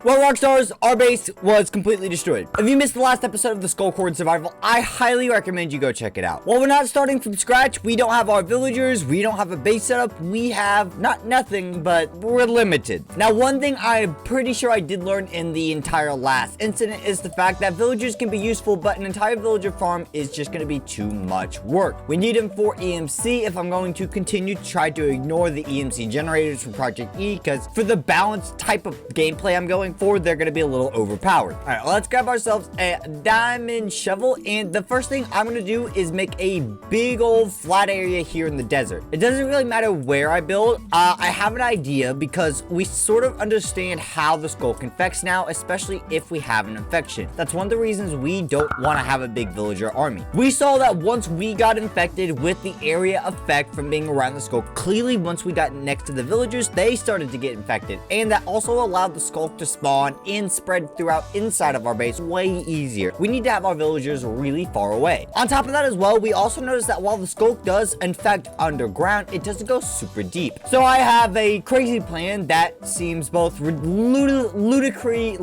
Well, Rockstars, our base was completely destroyed. If you missed the last episode of the Skulk Horde Survival, I highly recommend you go check it out. While we're not starting from scratch, we don't have our villagers, we don't have a base setup, we have nothing, but we're limited. Now, one thing I'm pretty sure I did learn in the entire last incident is the fact that villagers can be useful, but an entire villager farm is just going to be too much work. We need them for EMC if I'm going to continue to try to ignore the EMC generators from Project E, because for the balanced type of gameplay I'm going for, they're going to be a little overpowered. All right, let's grab ourselves a diamond shovel, and the first thing I'm going to do is make a big old flat area here in the desert. It doesn't really matter where I build. I have an idea because we sort of understand how the Skulk infects now, especially if we have an infection. That's one of the reasons we don't want to have a big villager army. We saw that once we got infected with the area effect from being around the Skulk, clearly once we got next to the villagers, they started to get infected, and that also allowed the Skulk to spawn and spread throughout inside of our base way easier. We need to have our villagers really far away. On top of that as well, we also noticed that while the Skulk does infect underground, it doesn't go super deep. So I have a crazy plan that seems both ludicrously,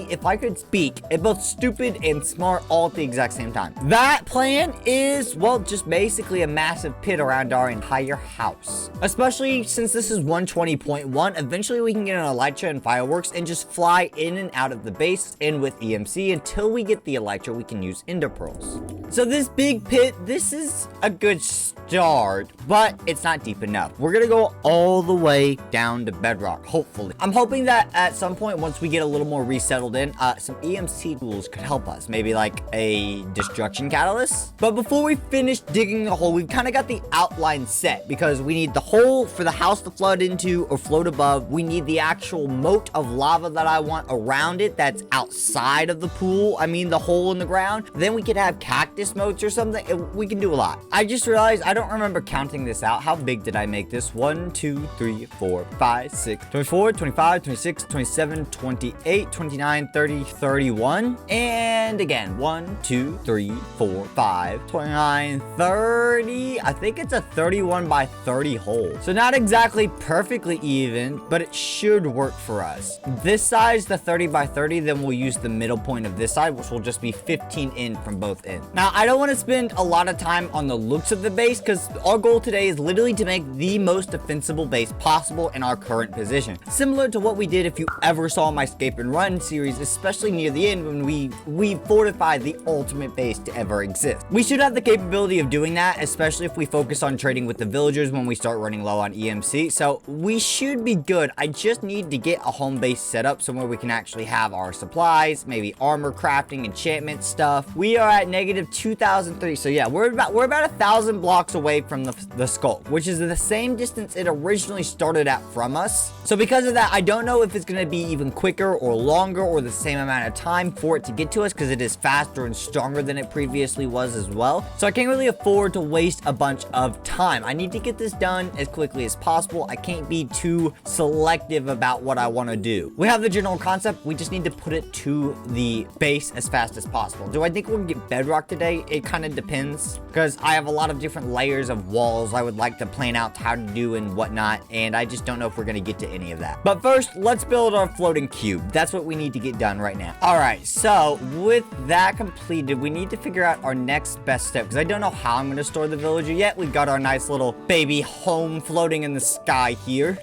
if I could speak, it's both stupid and smart all at the exact same time. That plan is, well, just basically a massive pit around our entire house. Especially since this is 120.1, eventually we can get an elytra and fireworks and just fly in and out of the base and with EMC until we get the elytra we can use ender pearls. So this big pit, this is a good start, but it's not deep enough. We're gonna go all the way down to bedrock, hopefully. I'm hoping that at some point, once we get a little more resettled in, some EMC tools could help us. Maybe like a destruction catalyst. But before we finish digging the hole, we've kind of got the outline set because we need the hole for the house to flood into or float above. We need the actual moat of lava that I want around it that's outside of the pool. I mean, the hole in the ground. Then we could have cactus moats or something. We can do a lot. I just realized I don't remember counting this out. How big did I make this? 1, 2, 3, 4, 5, 6, 24, 25, 26, 27, 28, 29, 30, 31. And again, 1, 2, 3, 4, 5, 29, 30. I think it's a 31 by 30 hole. So not exactly perfectly even, but it should work for us. This size, the 30 by 30, then we'll use the middle point of this side, which will just be 15 in from both ends. Now, I don't want to spend a lot of time on the looks of the base because our goal today is literally to make the most defensible base possible in our current position. Similar to what we did if you ever saw my Escape and Run series, especially near the end when we fortified the ultimate base to ever exist. We should have the capability of doing that, especially if we focus on trading with the villagers when we start running low on EMC. So we should be good. I just need to get a home base set up somewhere we can actually have our supplies, maybe armor crafting, enchantment stuff. We are at negative 2003. So yeah, we're about 1,000 blocks away from the Skulk, which is the same distance it originally started at from us. So because of that, I don't know if it's going to be even quicker or longer or the same amount of time for it to get to us because it is faster and stronger than it previously was as well. So I can't really afford to waste a bunch of time. I need to get this done as quickly as possible. I can't be too selective about what I want to do. We have the general concept. We just need to put it to the base as fast as possible. Do I think we'll get bedrock today? It kind of depends because I have a lot of different layers of walls I would like to plan out how to do and whatnot, and I just don't know if we're going to get to any of that. But first, let's build our floating cube. That's what we need to get done right now. All right, so with that completed, we need to figure out our next best step because I don't know how I'm going to store the villager yet. We've got our nice little baby home floating in the sky here.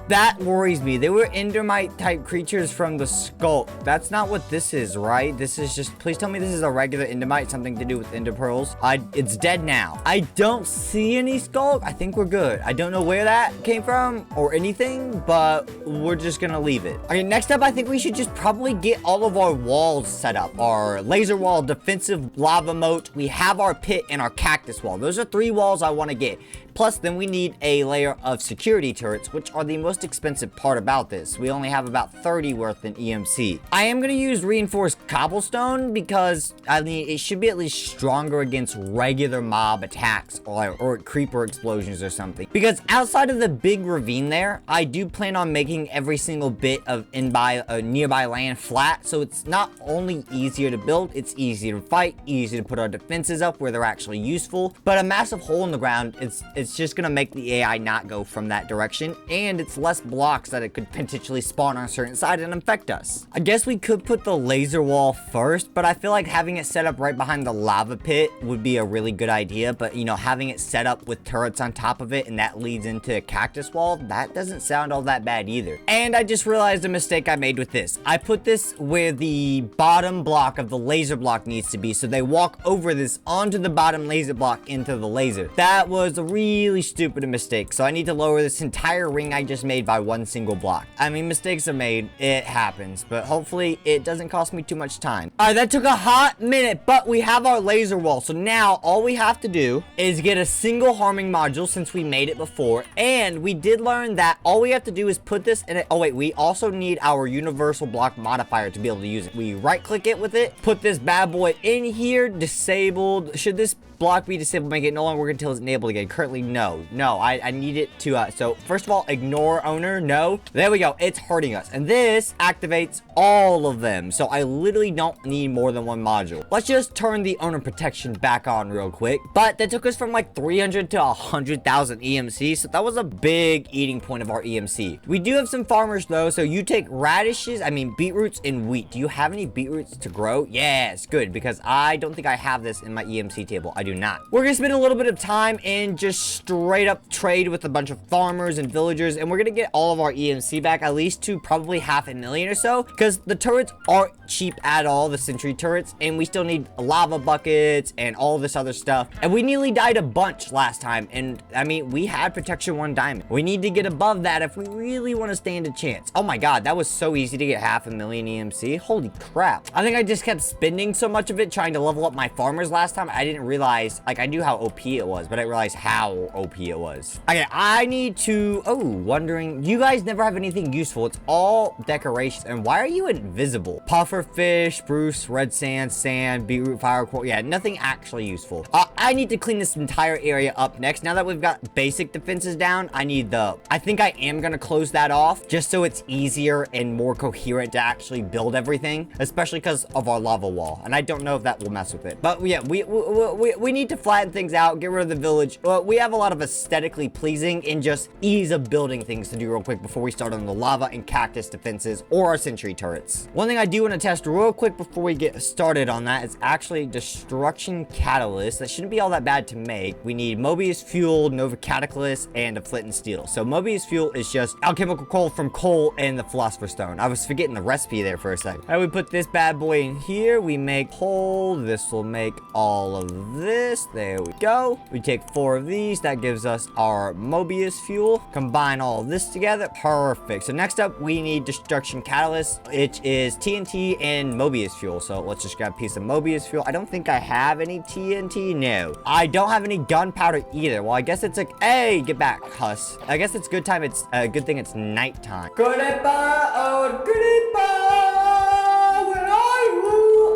That worries me. They were endermite type creatures from the Skulk. That's not what this is, right? This is just, please tell me this is a regular endermite, something to do with ender pearls. It's dead now. I don't see any Skulk. I think we're good. I don't know where that came from or anything, but we're just gonna leave it. Okay, next up, I think we should just probably get all of our walls set up. Our laser wall, defensive lava moat. We have our pit and our cactus wall. Those are 3 walls I want to get. Plus, then we need a layer of security turrets, which are the most expensive part about this. We only have about 30 worth in EMC. I am going to use reinforced cobblestone because, I mean, it should be at least stronger against regular mob attacks or creeper explosions or something. Because outside of the big ravine there, I do plan on making every single bit of nearby land flat. So it's not only easier to build, it's easier to fight, easier to put our defenses up where they're actually useful. But a massive hole in the ground, it's it's just gonna make the AI not go from that direction, and it's less blocks that it could potentially spawn on a certain side and infect us. I guess we could put the laser wall first, but I feel like having it set up right behind the lava pit would be a really good idea. But, you know, having it set up with turrets on top of it and that leads into a cactus wall, that doesn't sound all that bad either. And I just realized a mistake I made with this. I put this where the bottom block of the laser block needs to be, so they walk over this onto the bottom laser block into the laser. That was a really stupid mistake, so I need to lower this entire ring I just made by one single block. I mean, mistakes are made, it happens, but hopefully it doesn't cost me too much time. All right, that took a hot minute, but we have our laser wall, so now all we have to do is get a single harming module since we made it before, and we did learn that all we have to do is put this in it. Oh wait, we also need our universal block modifier to be able to use it. We right click it with it, put this bad boy in here, disabled. Should this block be disabled, make it no longer work until it's enabled again? Currently, no. I need it to, so first of all, ignore owner, no. There we go, it's hurting us. And this activates all of them. So I literally don't need more than one module. Let's just turn the owner protection back on real quick. But that took us from like 300 to 100,000 EMC. So that was a big eating point of our EMC. We do have some farmers though. So you take radishes, beetroots and wheat. Do you have any beetroots to grow? Yes, good, because I don't think I have this in my EMC table. I do not. We're gonna spend a little bit of time and just straight up trade with a bunch of farmers and villagers, and we're gonna get all of our EMC back, at least to probably 500,000 or so, because the turrets aren't cheap at all, the sentry turrets, and we still need lava buckets and all this other stuff. And we nearly died a bunch last time, and I mean, we had protection 1 diamond. We need to get above that if we really want to stand a chance. Oh my god, that was so easy to get 500,000 EMC. Holy crap. I think I just kept spending so much of it trying to level up my farmers last time. I didn't realize, like, I knew how OP it was, but I realized how OP it was. Okay, I need to, wondering, you guys never have anything useful. It's all decorations. And why are you invisible? Puffer fish, spruce, red sand, beetroot, fire core. Yeah, nothing actually useful. I need to clean this entire area up next. Now that we've got basic defenses down, I think I am gonna close that off just so it's easier and more coherent to actually build everything, especially because of our lava wall. And I don't know if that will mess with it. But yeah, we need to flatten things out, get rid of the village. We have a lot of aesthetically pleasing and just ease of building things to do real quick before we start on the lava and cactus defenses or our sentry turrets. One thing I do want to test real quick before we get started on that is actually destruction catalyst. That shouldn't be all that bad to make. We need Mobius fuel, Nova catalyst, and a flint and steel. So Mobius fuel is just alchemical coal from coal and the philosopher's stone. I was forgetting the recipe there for a second. All right, we put this bad boy in here. We make coal. This will make all of this. There we go. We take 4 of these. That gives us our Mobius fuel. Combine all of this together. Perfect. So next up, we need destruction catalyst, which is TNT and Mobius fuel. So let's just grab a piece of Mobius fuel. I don't think I have any TNT. No. I don't have any gunpowder either. Well, I guess it's like, hey, get back, Huss. I guess it's good time. It's a good thing it's nighttime.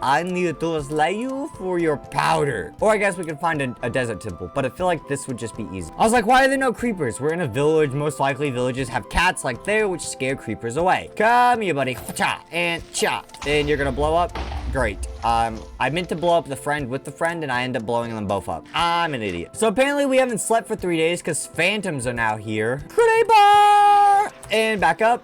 I need to slay you for your powder. Or I guess we could find a desert temple, but I feel like this would just be easy. I was like, why are there no creepers? We're in a village. Most likely villages have cats like there, which scare creepers away. Come here, buddy. Cha and cha. And you're gonna blow up? Great. I meant to blow up the friend with the friend, and I end up blowing them both up. I'm an idiot. So apparently we haven't slept for 3 days because phantoms are now here. Creeper! And back up.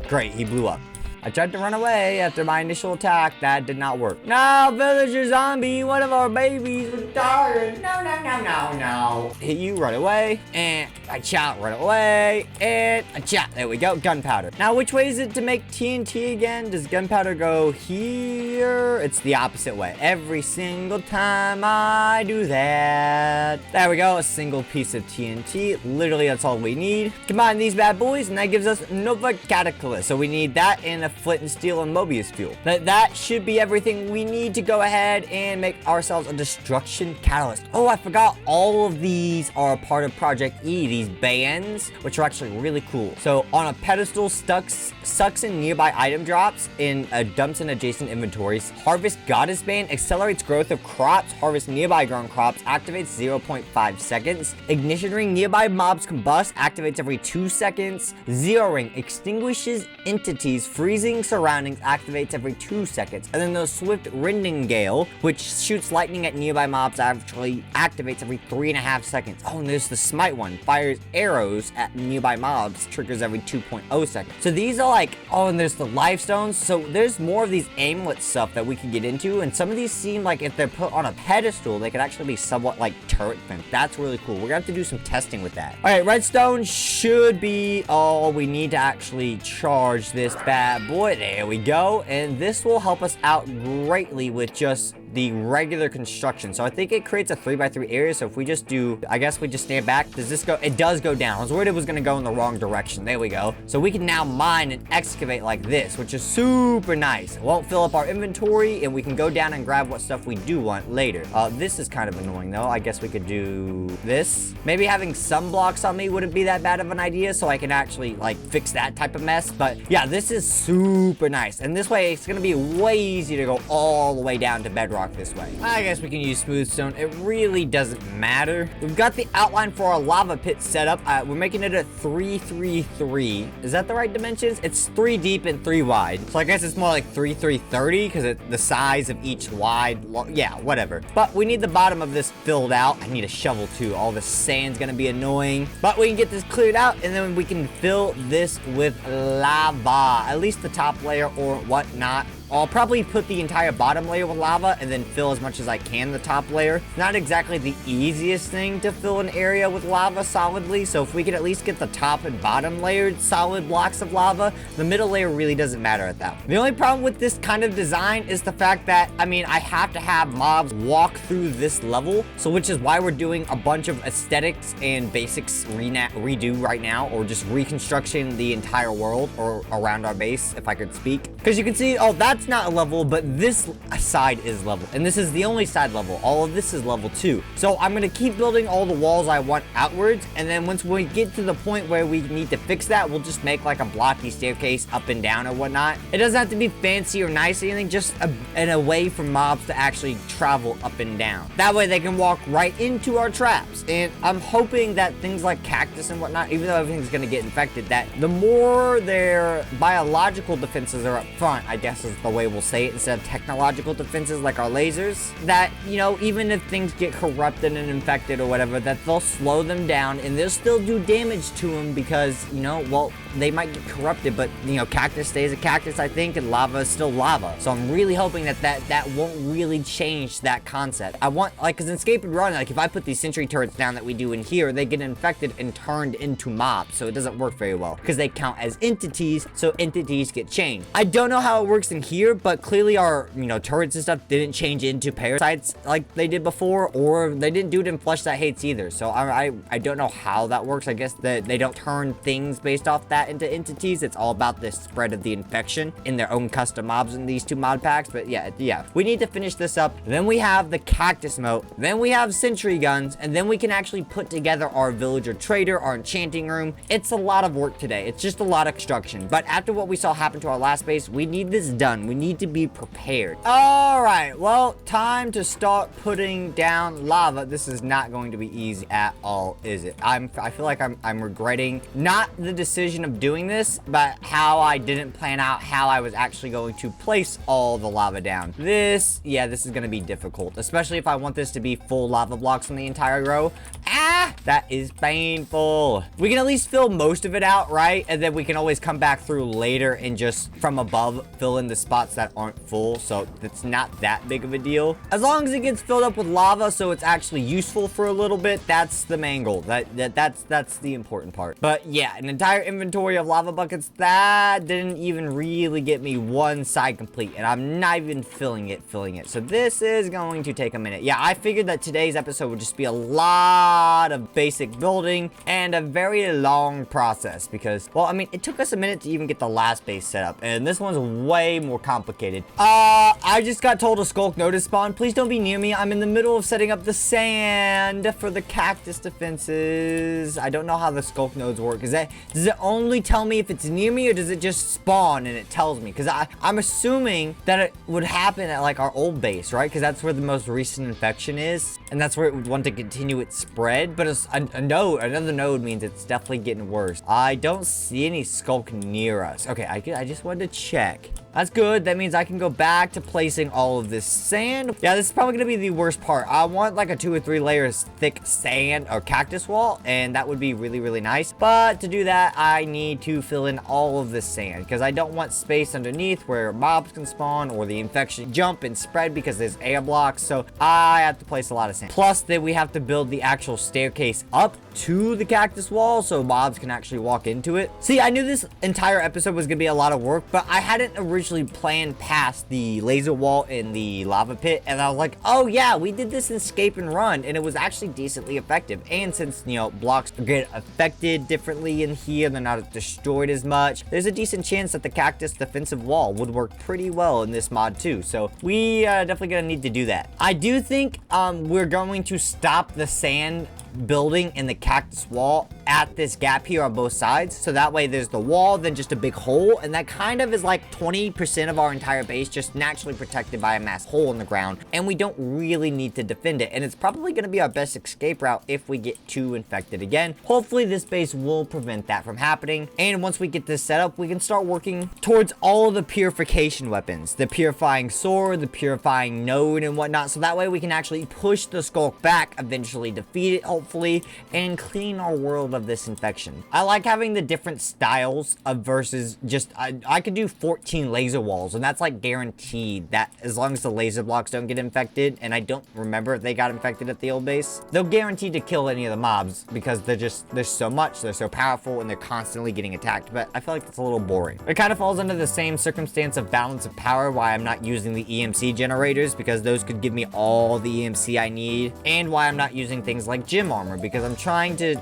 Great, he blew up. I tried to run away after my initial attack. That did not work. No, villager zombie, one of our babies retired. No. Hit you, run away, and I shot, run away, and I shot. There we go, gunpowder. Now, which way is it to make TNT again? Does gunpowder go here? It's the opposite way. Every single time I do that. There we go, a single piece of TNT. Literally, that's all we need. Combine these bad boys, and that gives us Nova Catalyst. So we need that and a flint and steel and Mobius fuel. That should be everything we need to go ahead and make ourselves a destruction catalyst. Oh, I forgot all of these are a part of Project E, these bands, which are actually really cool. So on a pedestal, sucks in nearby item drops and dumps in adjacent inventories. Harvest Goddess Band accelerates growth of crops. Harvest nearby grown crops, activates 0.5 seconds. Ignition Ring, nearby mobs combust, activates every 2 seconds. Zero Ring extinguishes entities, freezes freezing surroundings activates every 2 seconds. And then the swift rending gale, which shoots lightning at nearby mobs, actually activates every 3.5 seconds. Oh, and there's the smite one, fires arrows at nearby mobs, triggers every 2.0 seconds. So these are like, oh, and there's the life stones. So there's more of these amulet stuff that we can get into, and some of these seem like if they're put on a pedestal, they could actually be somewhat like turret fence. That's really cool. We're gonna have to do some testing with that. All right, redstone should be all we need to actually charge this bad boy. There we go. And this will help us out greatly with just the regular construction. So I think it creates a 3x3 area. So if we just do, I guess we just stand back. Does this go? It does go down. I was worried it was going to go in the wrong direction. There we go. So we can now mine and excavate like this, which is super nice. It won't fill up our inventory, and we can go down and grab what stuff we do want later. This is kind of annoying though. I guess we could do this. Maybe having some blocks on me wouldn't be that bad of an idea, so I can actually like fix that type of mess. But yeah, this is super nice. And this way it's going to be way easier to go all the way down to bedrock this way. I guess we can use smooth stone. It really doesn't matter. We've got the outline for our lava pit set up. We're making it a 3-3-3. Is that the right dimensions? It's 3 deep and 3 wide. So I guess it's more like 3-3-30 because it's the size of each wide. Yeah, whatever. But we need the bottom of this filled out. I need a shovel too. All the sand's gonna be annoying. But we can get this cleared out, and then we can fill this with lava. At least the top layer or whatnot. I'll probably put the entire bottom layer with lava and then fill as much as I can the top layer. Not exactly the easiest thing to fill an area with lava solidly, so if we could at least get the top and bottom layered solid blocks of lava, the middle layer really doesn't matter at that point. The only problem with this kind of design is the fact that, I mean, I have to have mobs walk through this level, so which is why we're doing a bunch of aesthetics and basics redo right now, or just reconstruction the entire world or around our base, if I could speak. Because you can see, oh, that's not a level, but this side is level, and this is the only side level. All of this is level 2. So I'm gonna keep building all the walls I want outwards, and then once we get to the point where we need to fix that, we'll just make like a blocky staircase up and down or whatnot. It doesn't have to be fancy or nice or anything, just a way for mobs to actually travel up and down. That way they can walk right into our traps. And I'm hoping that things like cactus and whatnot, even though everything's gonna get infected, that the more their biological defenses are up front, I guess is the way we'll say it, instead of technological defenses like our lasers, that, you know, even if things get corrupted and infected or whatever, that they'll slow them down and they'll still do damage to them because, you know, well, they might get corrupted, but, you know, cactus stays a cactus, I think, and lava is still lava. So I'm really hoping that won't really change that concept. I want, like, because in Escape and Run, like, if I put these sentry turrets down that we do in here, they get infected and turned into mobs, so it doesn't work very well, because they count as entities, so entities get changed. I don't know how it works in here, but clearly our, you know, turrets and stuff didn't change into parasites like they did before, or they didn't do it in Flesh That Hates either, so I don't know how that works. I guess that they don't turn things based off that into entities. It's all about the spread of the infection in their own custom mobs in these 2 mod packs. But yeah, we need to finish this up. Then we have the cactus moat, then we have sentry guns, and then we can actually put together our villager trader, our enchanting room. It's a lot of work today. It's just a lot of construction, but after what we saw happen to our last base, we need this done. We need to be prepared. All right, well, time to start putting down lava. This is not going to be easy at all, is it? I feel like I'm regretting not the decision of doing this, but how I didn't plan out how I was actually going to place all the lava down. This is gonna be difficult, especially if I want this to be full lava blocks on the entire row. That is painful. We can at least fill most of it out, right? And then we can always come back through later and just from above fill in the spots that aren't full, so it's not that big of a deal. As long as it gets filled up with lava so it's actually useful for a little bit, that's the main goal. That's the important part. But yeah, an entire inventory of lava buckets, that didn't even really get me one side complete, and I'm not even filling it. So this is going to take a minute. Yeah, I figured that today's episode would just be a lot of basic building and a very long process because, well, I mean, it took us a minute to even get the last base set up, and this one's way more complicated. I just got told a Skulk node is spawned. Please don't be near me. I'm in the middle of setting up the sand for the cactus defenses. I don't know how the Skulk nodes work. Does it only randomly tell me if it's near me, or does it just spawn and it tells me? Because I'm assuming that it would happen at like our old base, right? Because that's where the most recent infection is, and that's where it would want to continue its spread. But another node means it's definitely getting worse. I don't see any Skulk near us. Okay, I just wanted to check. That's good. That means I can go back to placing all of this sand. Yeah, this is probably going to be the worst part. I want like a 2 or 3 layers thick sand or cactus wall, and that would be really, really nice. But to do that, I need to fill in all of this sand because I don't want space underneath where mobs can spawn or the infection jump and spread because there's air blocks. So I have to place a lot of sand. Plus, then we have to build the actual staircase up to the cactus wall so mobs can actually walk into it. See, I knew this entire episode was going to be a lot of work, but I hadn't originally planned past the laser wall in the lava pit, and I was like, oh yeah, we did this in escape and run, and it was actually decently effective. And since, you know, blocks get affected differently in here, they're not destroyed as much, there's a decent chance that the cactus defensive wall would work pretty well in this mod too. So we definitely gonna need to do that. I do think we're going to stop the sand building in the cactus wall at this gap here on both sides, so that way there's the wall, then just a big hole, and that kind of is like 20% of our entire base just naturally protected by a mass hole in the ground, and we don't really need to defend it. And it's probably going to be our best escape route if we get too infected again. Hopefully this base will prevent that from happening, and once we get this set up, we can start working towards all of the purification weapons, the purifying sword, the purifying node, and whatnot, so that way we can actually push the Skulk back, eventually defeat it, hopefully, and clean our world of this infection. I like having the different styles of versus just, I could do 14 laser walls, and that's like guaranteed that as long as the laser blocks don't get infected, and I don't remember if they got infected at the old base, they'll guaranteed to kill any of the mobs because there's so much, they're so powerful, and they're constantly getting attacked. But I feel like it's a little boring. It kind of falls under the same circumstance of balance of power, why I'm not using the EMC generators, because those could give me all the EMC I need, and why I'm not using things like gym armor, because I'm trying to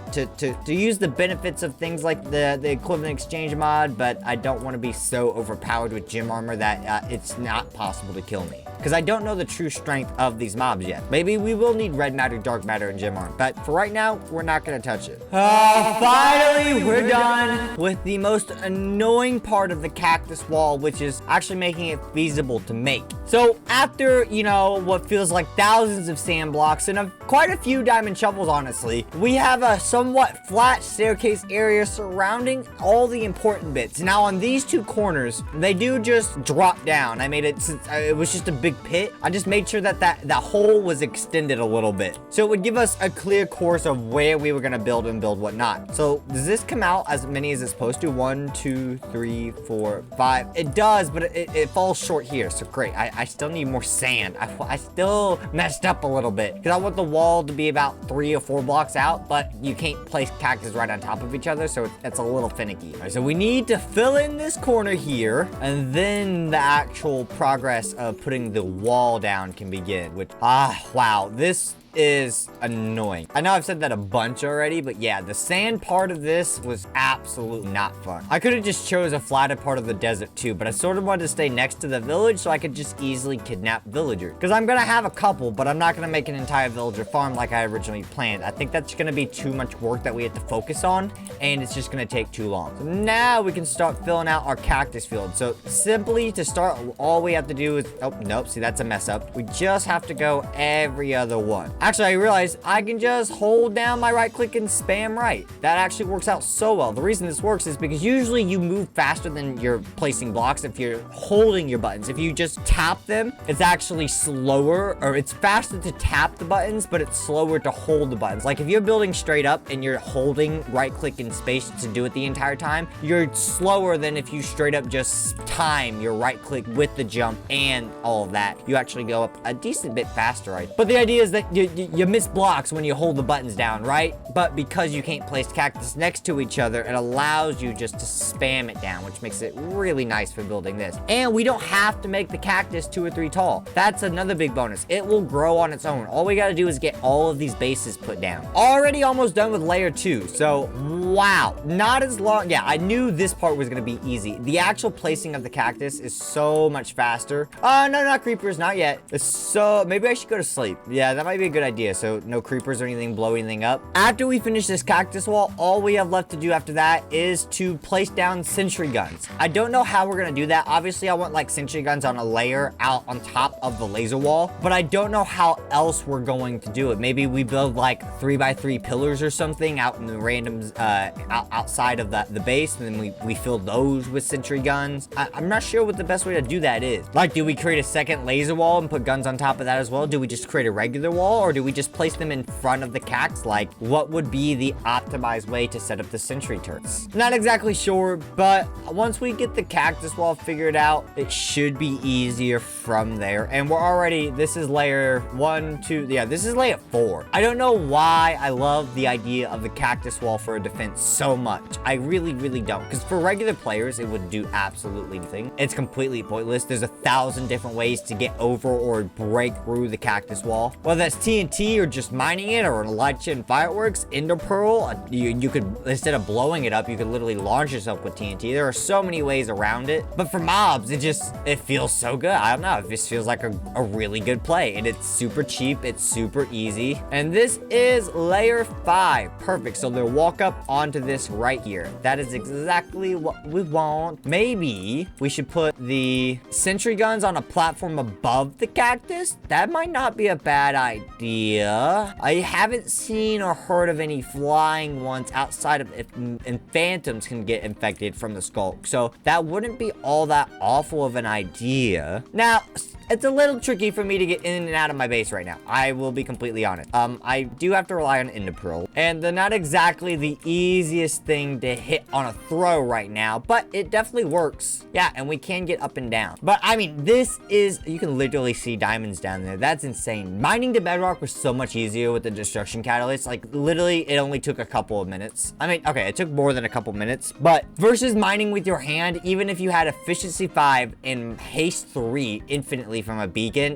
use the benefits of things like the equivalent exchange mod, but I don't want to be so overpowered with gym armor that it's not possible to kill me, because I don't know the true strength of these mobs yet. Maybe we will need red matter, dark matter, and gym armor, but for right now, we're not going to touch it. Finally, we're done with the most annoying part of the cactus wall, which is actually making it feasible to make. So after, you know, what feels like thousands of sand blocks and quite a few diamond shovels, honestly, we have a somewhat flat staircase area surrounding all the important bits. Now on these two corners, they do just drop down. I made it, since it was just a big pit, I just made sure that that hole was extended a little bit, so it would give us a clear course of where we were going to build and build whatnot. So does this come out as many as it's supposed to? 1, 2, 3, 4, 5. It does, but it falls short here, so great. I still need more sand. I still messed up a little bit because I want the wall to be about 3 or 4 blocks out, but you can't place cactus right on top of each other, so it's a little finicky. All right, so we need to fill in this corner here, and then the actual progress of putting the wall down can begin, which, wow, this is annoying. I know I've said that a bunch already, but yeah, the sand part of this was absolutely not fun. I could have just chose a flatter part of the desert too, but I sort of wanted to stay next to the village so I could just easily kidnap villagers. Because I'm gonna have a couple, but I'm not gonna make an entire villager farm like I originally planned. I think that's gonna be too much work that we have to focus on, and it's just gonna take too long. So now we can start filling out our cactus field. So simply to start, all we have to do is, oh, nope, see, that's a mess up. We just have to go every other one. Actually, I realized I can just hold down my right click and spam right. That actually works out so well. The reason this works is because usually you move faster than you're placing blocks if you're holding your buttons. If you just tap them, it's actually slower, or it's faster to tap the buttons, but it's slower to hold the buttons. Like if you're building straight up and you're holding right click and space to do it the entire time, you're slower than if you straight up just time your right click with the jump and all of that. You actually go up a decent bit faster, right? But the idea is that you miss blocks when you hold the buttons down, right? But because you can't place cactus next to each other, it allows you just to spam it down, which makes it really nice for building this. And we don't have to make the cactus 2 or 3 tall. That's another big bonus. It will grow on its own. All we gotta do is get all of these bases put down. Already almost done with layer 2. So Wow, not as long. Yeah, I knew this part was gonna be easy. The actual placing of the cactus is so much faster. No, not creepers, not yet. So maybe I should go to sleep. Yeah, that might be a good idea. So no creepers or anything blow anything up. After we finish this cactus wall, all we have left to do after that is to place down sentry guns. I don't know how we're gonna do that. Obviously, I want like sentry guns on a layer out on top of the laser wall, but I don't know how else we're going to do it. Maybe we build like 3x3 pillars or something out in the randoms, outside of the base, and then we fill those with sentry guns. I'm not sure what the best way to do that is. Like, do we create a second laser wall and put guns on top of that as well? Do we just create a regular wall, or do we just place them in front of the cactus? Like, what would be the optimized way to set up the sentry turrets? Not exactly sure, but once we get the cactus wall figured out, it should be easier from there. And we're already, this is layer 1, 2, yeah, this is layer 4. I don't know why I love the idea of the cactus wall for a defense so much. I really, really don't. Because for regular players, it would do absolutely nothing. It's completely pointless. There's 1,000 different ways to get over or break through the cactus wall. Whether that's TNT or just mining it or light and fireworks, Ender Pearl, you could, instead of blowing it up, you could literally launch yourself with TNT. There are so many ways around it. But for mobs, it feels so good. I don't know. It just feels like a really good play. And it's super cheap. It's super easy. And this is layer 5. Perfect. So they'll walk up onto this right here. That is exactly what we want. Maybe we should put the sentry guns on a platform above the cactus. That might not be a bad idea. I haven't seen or heard of any flying ones outside of and phantoms can get infected from the Skulk. So that wouldn't be all that awful of an idea. Now, it's a little tricky for me to get in and out of my base right now. I will be completely honest. I do have to rely on Ender Pearl, and they're not exactly the easiest thing to hit on a throw right now, but it definitely works. Yeah, and we can get up and down. But I mean, this is, you can literally see diamonds down there. That's insane. Mining to bedrock was so much easier with the destruction catalyst. Like, literally, it only took a couple of minutes. I mean, okay, it took more than a couple minutes, but versus mining with your hand, even if you had efficiency 5 and haste 3 infinitely from a beacon,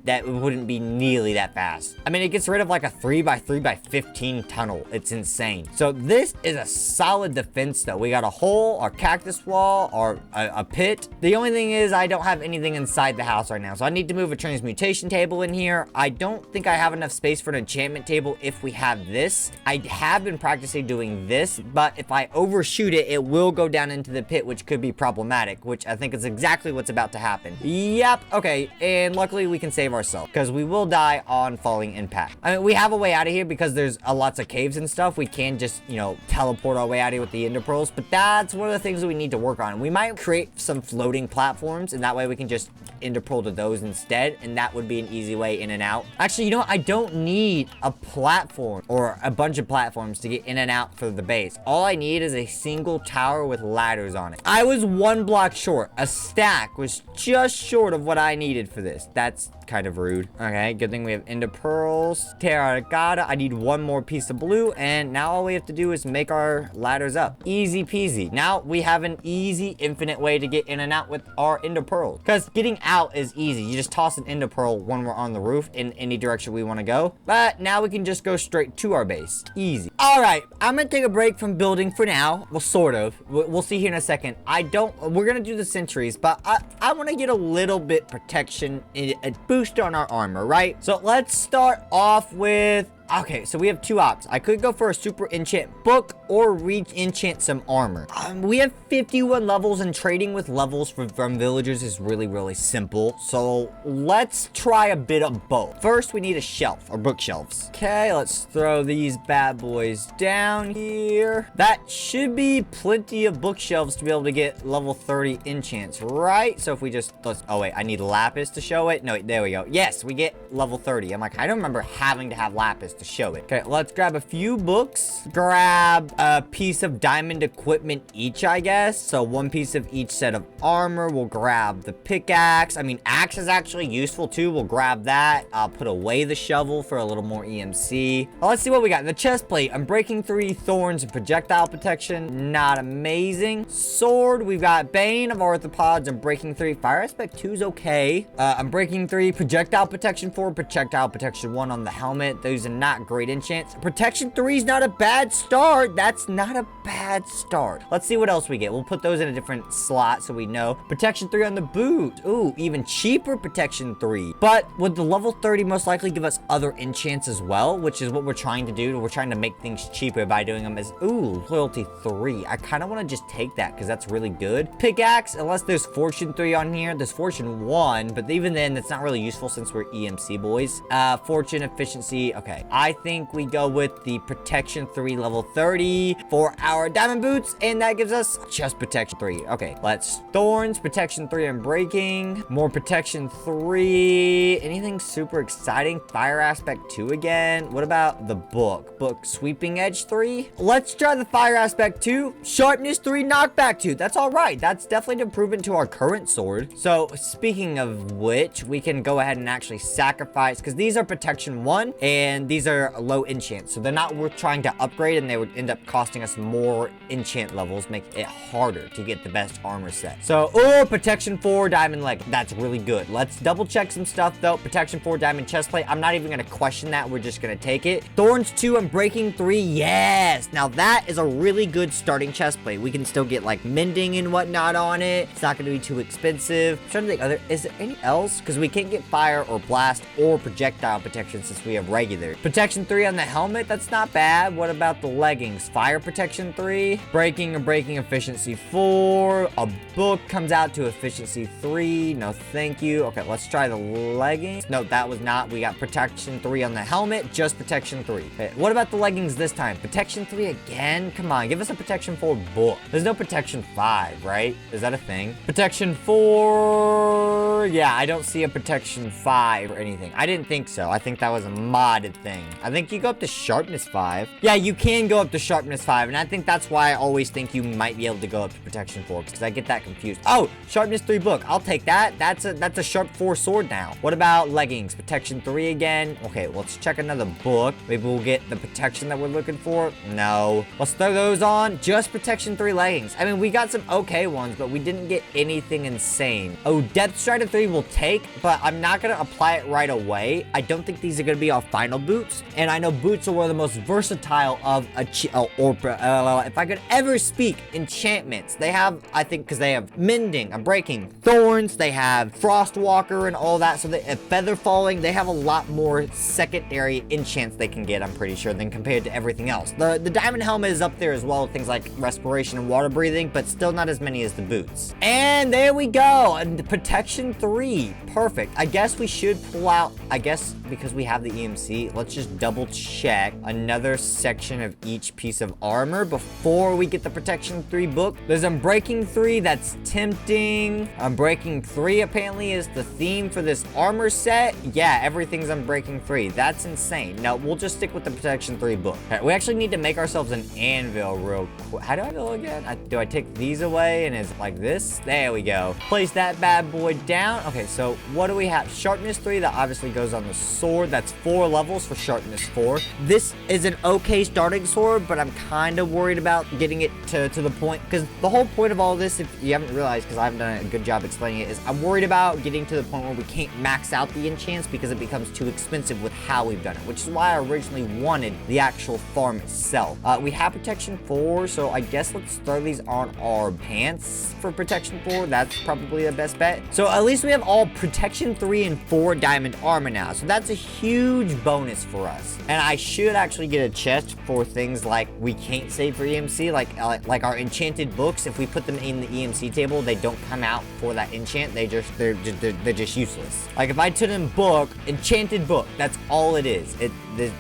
that wouldn't be nearly that fast. I mean, it gets rid of like a 3x3x15 tunnel. It's insane. So this is a solid defense though. We got a hole, our cactus wall, or a pit. The only thing is I don't have anything inside the house right now, so I need to move a transmutation table in here. I don't think I have enough space for an enchantment table if we have this. I have been practicing doing this, but if I overshoot it, it will go down into the pit, which could be problematic, which I think is exactly what's about to happen. Yep, okay, and luckily we can save ourselves, because we will die on falling impact. I mean, we have a way out of here because there's lots of caves and stuff. We can just, you know, teleport our way out of here with the ender pearls, but that's one of the things that we need to work on. We might create some floating platforms, and that way we can just ender pearl to those instead, and that would be an easy way in and out. Actually, you know what? I don't need a platform or a bunch of platforms to get in and out for the base. All I need is a single tower with ladders on it. I was 1 block short. A stack was just short of what I needed for this. That's kind of rude. Okay, good thing we have ender pearls, terracotta. I need 1 more piece of blue, and now all we have to do is make our ladders up. Easy peasy. Now we have an easy infinite way to get in and out with our ender pearls, because getting out is easy. You just toss an ender pearl when we're on the roof in any direction we want to go, but now we can just go straight to our base. Easy. All right, I'm gonna take a break from building for now. Well, sort of. We'll see here in a second. We're gonna do the sentries, but I want to get a little bit protection, a boost on our armor, right? So let's start off with, okay, so we have 2 options. I could go for a super enchant book or re-enchant some armor. We have 51 levels, and trading with levels from villagers is really, really simple. So let's try a bit of both. First, we need a shelf or bookshelves. Okay, let's throw these bad boys down here. That should be plenty of bookshelves to be able to get level 30 enchants, right? So if we just, oh wait, I need lapis to show it. No, wait, there we go. Yes, we get level 30. I'm like, I don't remember having to have lapis to show it. Okay, let's grab a few books, grab a piece of diamond equipment each, I guess. So 1 piece of each set of armor. We'll grab the pickaxe. I mean, axe is actually useful too. We'll grab that. I'll put away the shovel for a little more EMC. Well, let's see what we got. The chest plate, Unbreaking 3, thorns, and projectile protection. Not amazing. Sword, we've got Bane of Arthropods, Unbreaking 3. Fire aspect 2 is okay. Unbreaking 3, projectile protection 4, projectile protection 1 on the helmet. Those are nice. not great enchants. Protection 3 is not a bad start. That's not a bad start. Let's see what else we get. We'll put those in a different slot so we know. Protection 3 on the boot. Ooh, even cheaper protection 3. But would the level 30 most likely give us other enchants as well, which is what we're trying to do. We're trying to make things cheaper by doing them as, ooh, loyalty 3. I kind of want to just take that because that's really good. Pickaxe, unless there's fortune 3 on here. There's fortune 1, but even then, that's not really useful since we're EMC boys. Fortune, efficiency. Okay, I think we go with the protection 3 level 30 for our diamond boots, and that gives us just protection 3. Okay, let's thorns, protection 3 and breaking, more protection 3. Anything super exciting? Fire aspect 2 again. What about the book sweeping edge 3? Let's try the fire aspect 2. Sharpness 3, knockback 2. That's all right. That's definitely an improvement to our current sword. So speaking of which, we can go ahead and actually sacrifice, because these are protection 1 and these are low enchant, so they're not worth trying to upgrade, and they would end up costing us more enchant levels, make it harder to get the best armor set. So, oh, protection 4 diamond leg. That's really good. Let's double check some stuff though. Protection 4 diamond chestplate. I'm not even gonna question that. We're just gonna take it. Thorns 2 and breaking 3. Yes. Now that is a really good starting chestplate. We can still get like mending and whatnot on it. It's not gonna be too expensive. I'm trying to think is there any else? Because we can't get fire or blast or projectile protection since we have regular. Protection 3 on the helmet. That's not bad. What about the leggings? Fire protection 3. Breaking or breaking efficiency 4. A book comes out to efficiency 3. No, thank you. Okay, let's try the leggings. No, that was not. We got protection 3 on the helmet. Just protection 3. Okay, what about the leggings this time? Protection 3 again? Come on, give us a protection 4 book. There's no protection 5, right? Is that a thing? Protection 4. Yeah, I don't see a protection 5 or anything. I didn't think so. I think that was a modded thing. I think you go up to sharpness 5. Yeah, you can go up to sharpness 5, and I think that's why I always think you might be able to go up to protection 4, because I get that confused. Oh, sharpness 3 book. I'll take that. That's a sharp 4 sword now. What about leggings? Protection 3 again. Okay, let's check another book. Maybe we'll get the protection that we're looking for. No. Let's throw those on. Just protection 3 leggings. I mean, we got some okay ones, but we didn't get anything insane. Oh, depth strider 3 will take, but I'm not gonna apply it right away. I don't think these are gonna be our final boots, and I know boots are one of the most versatile of if I could ever speak enchantments. They have, I think, because they have mending, breaking, thorns, they have frostwalker and all that, so feather falling, they have a lot more secondary enchants they can get, I'm pretty sure, than compared to everything else. The diamond helmet is up there as well, things like respiration and water breathing, but still not as many as the boots. And there we go, and protection 3, perfect. I guess we should pull out, I guess because we have the EMC, let's just double check another section of each piece of armor before we get the protection 3 book. There's Unbreaking 3, that's tempting. Unbreaking 3 apparently is the theme for this armor set. Yeah, everything's Unbreaking 3. That's insane. No, we'll just stick with the protection 3 book. All right, we actually need to make ourselves an anvil real quick. How do I go again? Do I take these away and is it like this? There we go. Place that bad boy down. Okay, so what do we have? Sharpness 3, that obviously goes on the sword. That's 4 levels for sharpness 4. This is an okay starting sword, but I'm kind of worried about getting it to the point, because the whole point of all this, if you haven't realized, because I haven't done a good job explaining it, is I'm worried about getting to the point where we can't max out the enchants because it becomes too expensive with how we've done it, which is why I originally wanted the actual farm itself. We have protection 4, so I guess let's throw these on our pants for protection 4. That's probably the best bet. So at least we have all protection 3 and 4 diamond armor now, so that's a huge bonus for us. And I should actually get a chest for things like we can't save for EMC, like our enchanted books. If we put them in the EMC table, they don't come out for that enchant. They're just useless. Like if I took in book, enchanted book, that's all it is.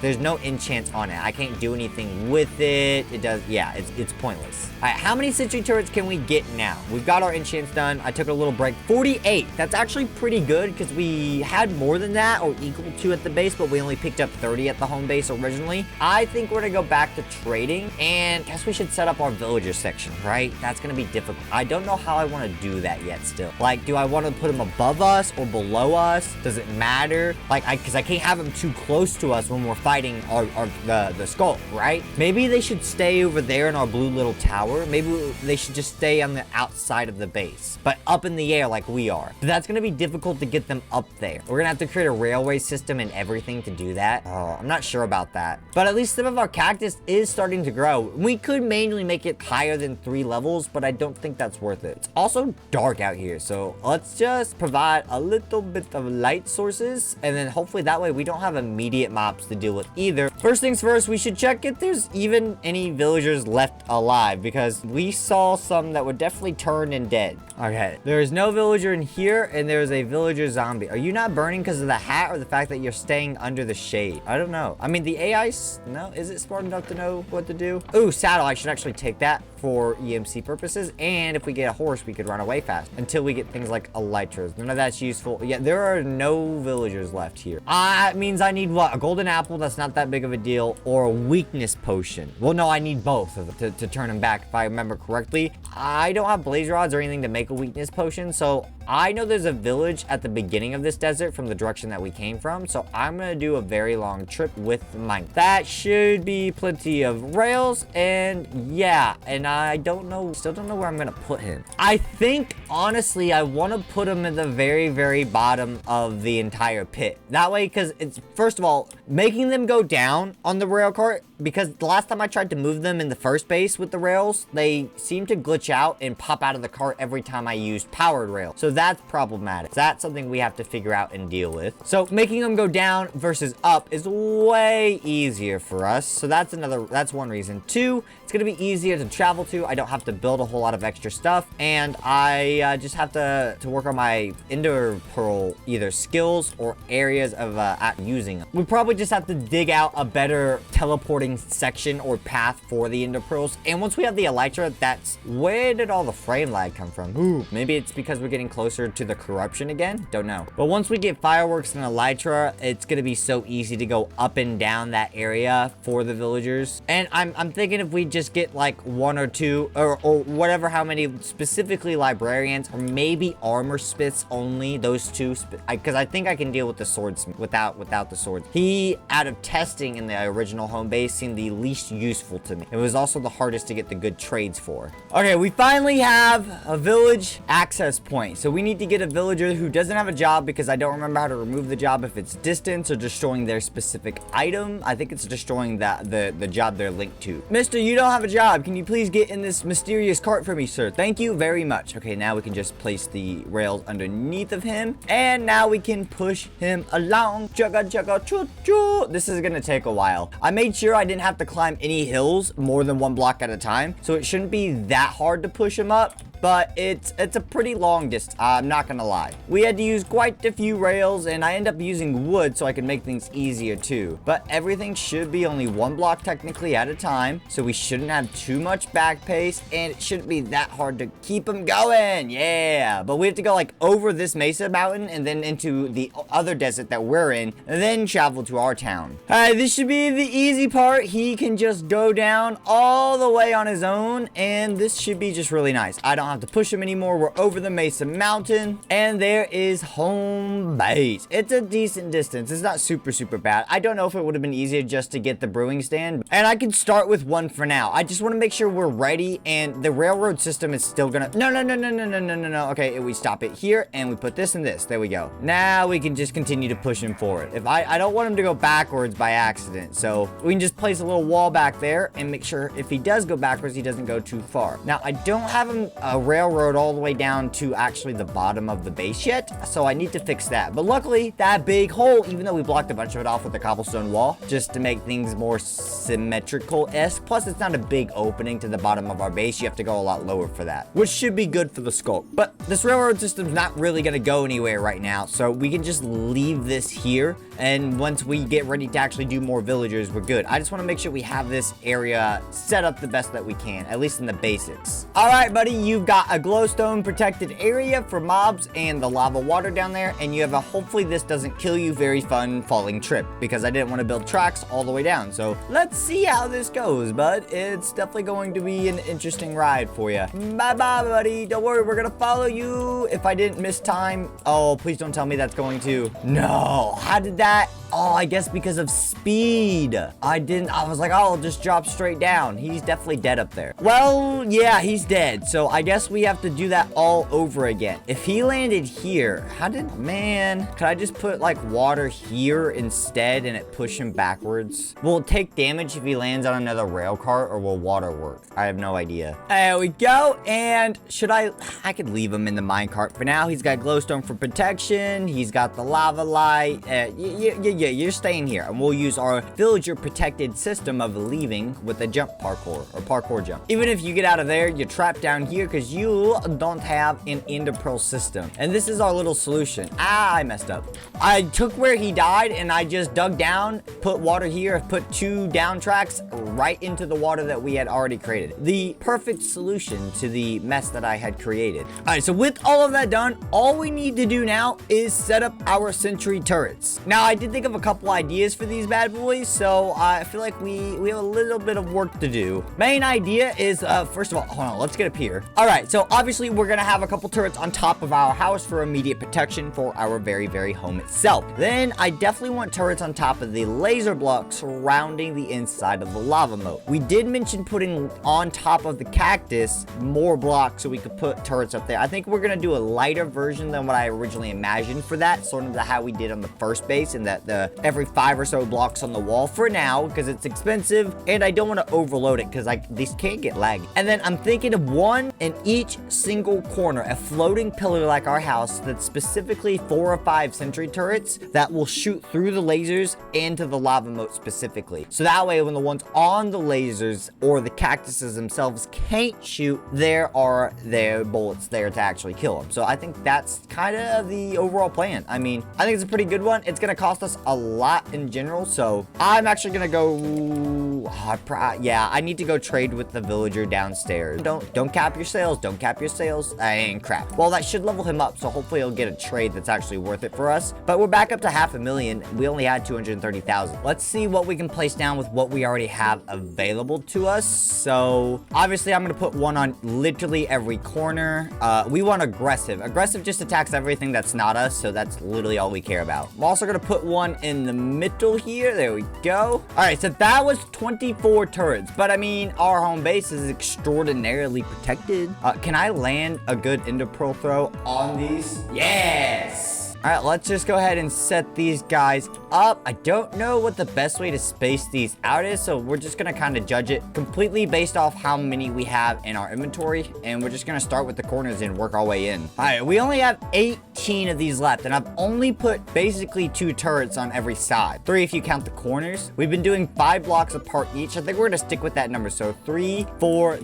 There's no enchants on it. I can't do anything with it. It does, yeah, it's pointless. All right, how many sentry turrets can we get now? We've got our enchants done. I took a little break. 48. That's actually pretty good because we had more than that or equal to at the base, but we only picked up 30 at the home base originally. I think we're gonna go back to trading, and I guess we should set up our villager section, right? That's gonna be difficult. I don't know how I want to do that yet still. Like, do I want to put them above us or below us? Does it matter? Like, because I can't have them too close to us when we're fighting the Skulk, right? Maybe they should stay over there in our blue little tower. Maybe they should just stay on the outside of the base, but up in the air like we are. But that's gonna be difficult to get them up there. We're gonna have to create a railway system and everything to do that. I'm not sure about that. But at least some of our cactus is starting to grow. We could manually make it higher than 3 levels, but I don't think that's worth it. It's also dark out here, so let's just provide a little bit of light sources, and then hopefully that way we don't have immediate mobs to deal with either. First things first, we should check if there's even any villagers left alive, because we saw some that were definitely turned and dead. Okay, there is no villager in here, and there's a villager zombie. Are you not burning because of the hat or the fact that you're staying under the shade? I don't know. I mean, the AI, no, is it smart enough to know what to do? Ooh, saddle. I should actually take that for EMC purposes, and if we get a horse, we could run away fast until we get things like elytras. None of that's useful. Yeah, there are no villagers left here. That means I need what? A golden apple, that's not that big of a deal, or a weakness potion. Well, no, I need both of them to turn them back, if I remember correctly. I don't have blaze rods or anything to make a weakness potion, so I know there's a village at the beginning of this desert from the direction that we came from, so I'm gonna do a very long trip with mine. That should be plenty of rails, and yeah, and I don't know, still don't know where I'm gonna put him. I think, honestly, I want to put him at the very, very bottom of the entire pit. That way, because it's, first of all, making them go down on the rail cart, because the last time I tried to move them in the first base with the rails, they seem to glitch out and pop out of the cart every time I used powered rail. So that's problematic. That's something we have to figure out and deal with. So making them go down versus up is way easier for us. So that's one reason. 2, it's going to be easier to travel to. I don't have to build a whole lot of extra stuff. And I just have to work on my ender pearl either skills or areas of using them. We probably just have to dig out a better teleporting section or path for the ender pearls. And once we have the elytra, that's where did all the frame lag come from? Ooh, maybe it's because we're getting closer to the corruption again. Don't know. But once we get fireworks and elytra, it's gonna be so easy to go up and down that area for the villagers. And I'm thinking if we just get like 1 or 2 or whatever, how many specifically librarians or maybe armor smiths only, those 2, because I think I can deal with the swordsmith without the swords. He, out of testing in the original home base, seemed the least useful to me. It was also the hardest to get the good trades for. Okay, we finally have a village access point. So we need to get a villager who doesn't have a job, because I don't remember how to remove the job, if it's distance or destroying their specific item. I think it's destroying the job they're linked to. Mister, you don't have a job. Can you please get in this mysterious cart for me, sir? Thank you very much. Okay, now we can just place the rails underneath of him, and now we can push him along. Chugga chugga choo choo. This is gonna take a while. I made sure I didn't have to climb any hills more than 1 block at a time, so it shouldn't be that hard to push him up. But it's a pretty long distance, I'm not gonna lie. We had to use quite a few rails, and I end up using wood so I can make things easier too. But everything should be only 1 block technically at a time, so we shouldn't have too much back pace, and it shouldn't be that hard to keep them going. Yeah, but we have to go like over this mesa mountain and then into the other desert that we're in, and then travel to our town. Alright, this should be the easy part. He can just go down all the way on his own, and this should be just really nice. I don't have to push him anymore. We're over the Mesa Mountain, and there is home base. It's a decent distance. It's not super bad. I don't know if it would have been easier just to get the brewing stand, and I can start with 1 for now. I just want to make sure we're ready, and the railroad system is still gonna no. Okay, we stop it here, and we put this and this. There we go. Now we can just continue to push him forward. If I don't want him to go backwards by accident, so we can just place a little wall back there and make sure if he does go backwards, he doesn't go too far. Now I don't have him railroad all the way down to actually the bottom of the base yet, so I need to fix that. But luckily, that big hole, even though we blocked a bunch of it off with the cobblestone wall, just to make things more symmetrical-esque, plus it's not a big opening to the bottom of our base, you have to go a lot lower for that, which should be good for the Skulk. But this railroad system's not really gonna go anywhere right now, so we can just leave this here, and once we get ready to actually do more villagers, we're good. I just want to make sure we have this area set up the best that we can, at least in the basics. All right, buddy, you've got a glowstone protected area for mobs and the lava water down there, and you have a hopefully this doesn't kill you very fun falling trip, because I didn't want to build tracks all the way down. So let's see how this goes, bud. It's definitely going to be an interesting ride for you. Bye bye, buddy. Don't worry, we're gonna follow you. If I didn't miss time, oh, please don't tell me that's going to. No, how did that? Oh, I guess because of speed. I was like, oh, I'll just drop straight down. He's definitely dead up there. Well, yeah, he's dead. So I guess we have to do that all over again. If he landed here, man, could I just put like water here instead and it push him backwards? Will it take damage if he lands on another rail cart, or will water work? I have no idea. There we go. And I could leave him in the minecart for now. He's got glowstone for protection. He's got the lava light. Yeah, you're staying here. And we'll use our villager protected system of leaving with a jump parkour, or parkour jump. Even if you get out of there, you're trapped down here because you don't have an ender pearl system. And this is our little solution. I messed up. I took where he died and I just dug down, put water here, put 2 down tracks right into the water that we had already created. The perfect solution to the mess that I had created. All right, so with all of that done, all we need to do now is set up our sentry turrets. Now, I did think of a couple ideas for these bad boys, so I feel like we have a little bit of work to do. Main idea is, first of all, hold on, let's get up here. All right, so obviously we're gonna have a couple turrets on top of our house for immediate protection for our very, very home itself. Then I definitely want turrets on top of the laser blocks surrounding the inside of the lava moat. We did mention putting on top of the cactus more blocks so we could put turrets up there. I think we're gonna do a lighter version than what I originally imagined for that, sort of how we did on the first base, and that every 5 or so blocks on the wall for now, because it's expensive and I don't want to overload it because these can't get laggy. And then I'm thinking of one in each single corner, a floating pillar like our house that's specifically 4 or 5 sentry turrets that will shoot through the lasers into the lava moat specifically. So that way when the ones on the lasers or the cactuses themselves can't shoot, there are their bullets there to actually kill them. So I think that's kind of the overall plan. I mean, I think it's a pretty good one. It's going to cost us a lot in general, so I'm actually going to go... yeah, I need to go trade with the villager downstairs. Don't cap your sales. Don't cap your sales. And crap. Well, that should level him up, so hopefully he'll get a trade that's actually worth it for us. But we're back up to 500,000. We only had 230,000. Let's see what we can place down with what we already have available to us. So obviously I'm going to put one on literally every corner. We want aggressive. Aggressive just attacks everything that's not us, so that's literally all we care about. I'm also going to put one in the middle here. There we go. All right, so that was 24 turrets, but I mean, our home base is extraordinarily protected. Can I land a good ender pearl throw on these? Yes. All right, let's just go ahead and set these guys up. I don't know what the best way to space these out is, so we're just gonna kind of judge it completely based off how many we have in our inventory, and we're just gonna start with the corners and work our way in. All right, we only have 18 of these left, and I've only put basically 2 turrets on every side. 3 if you count the corners. We've been doing 5 blocks apart each. I think we're gonna stick with that number. So 3, 4,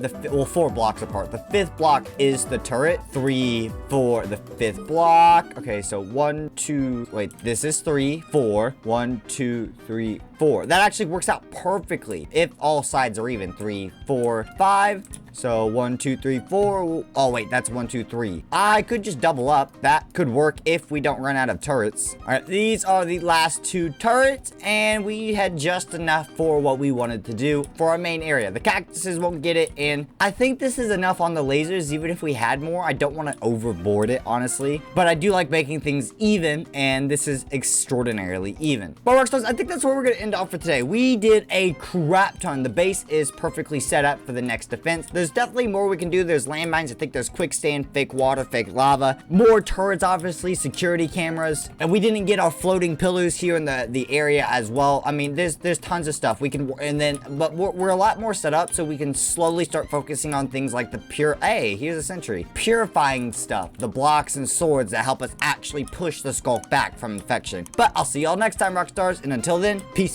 4 blocks apart. The 5th block is the turret. 3, 4, the 5th block. Okay, so 1, 2, wait, this is 3, 4. 1, 2, 3, 4. That actually works out perfectly if all sides are even. 3, 4, 5. So 1, 2, 3, 4. Oh, wait, that's 1, 2, 3. I could just double up. That could work if we don't run out of turrets. All right, these are the last 2 turrets, and we had just enough for what we wanted to do for our main area. The cactuses won't get it, and I think this is enough on the lasers. Even if we had more, I don't want to overboard it, honestly. But I do like making things even, and this is extraordinarily even. But Rockstars, I think that's where we're going to end off for today. We did a crap ton. The base is perfectly set up for the next defense. There's definitely more we can do. There's landmines. I think there's quicksand, fake water, fake lava, more turrets, obviously, security cameras, and we didn't get our floating pillars here in the area as well. I mean, there's tons of stuff we can, and then, but we're a lot more set up so we can slowly start focusing on things like the hey, here's a sentry, purifying stuff, the blocks and swords that help us actually push the Skulk back from infection. But I'll see y'all next time, Rockstars, and until then, peace.